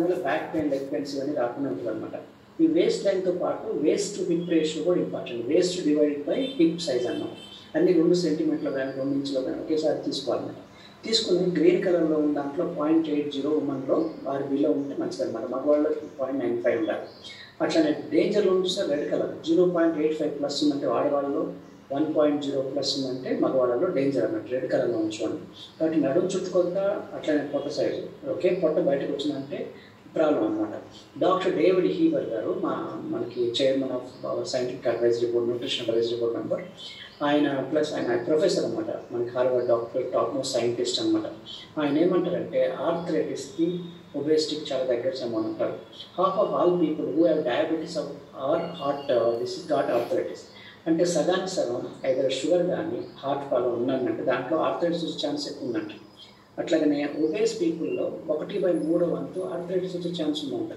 Back pain, leg pains ఇవన్నీ రాకుండా ఉంటుందన్నమాట. ఈ వేస్ట్ లైన్తో పాటు వేస్ట్ టు హిప్ రేషియో కూడా important. Waste divided by hip size అన్నమాట. అన్ని 2 సెంటీమీటర్లు కానీ 2 ఇంచులు కానీ ఒకేసారి తీసుకోవాలన్నమాట. తీసుకుని గ్రీన్ కలర్లో ఉన్న దాంట్లో 0.80 ఉమెన్లో వారి బిలో ఉంటే మంచిదన్నమాట. మగవాళ్ళకి 0.95 ఉండాలి. అట్లానే డేంజర్లో ఉంది సార్ రెడ్ కలర్ 0.85 ప్లస్ ఉందంటే ఆడవాళ్ళలో, 1.0 ప్లస్ ఉందంటే మగవాళ్ళలో డేంజర్ అన్నట్టు. రెడ్ కలర్లో ఉంచుకోండి. కాబట్టి నడుము చుట్టుకొత్త అట్లనే పొట్ట సైజు ఒకే పొట్ట బయటకు వచ్చిందంటే ప్రాబ్లం అనమాట. డాక్టర్ డేవిడ్ హీబర్ గారు మనకి chairman of our scientific advisory board, nutrition advisory board member. ఆయన ప్లస్ ఆయన ప్రొఫెసర్ అనమాట, మనకి Harvard doctor, top most scientist అనమాట. ఆయన ఏమంటారంటే ఆర్థరైటిస్కి ఒబేసిటీకి చాలా దగ్గర సంబంధం ఉంటారు. Half of all people who have diabetes or heart disease got arthritis. అంటే సగానికి సగం ఐదర్ షుగర్ కానీ హార్ట్ ప్రాబ్లం ఉందంటే దాంట్లో ఆర్థరైటిస్ వచ్చే ఛాన్స్ ఎక్కువ ఉందంట. అట్లాగనే ఒబేస్ పీపుల్లో 1/3 వంతు ఆర్థరైటిస్ వచ్చే ఛాన్స్ ఉందంట.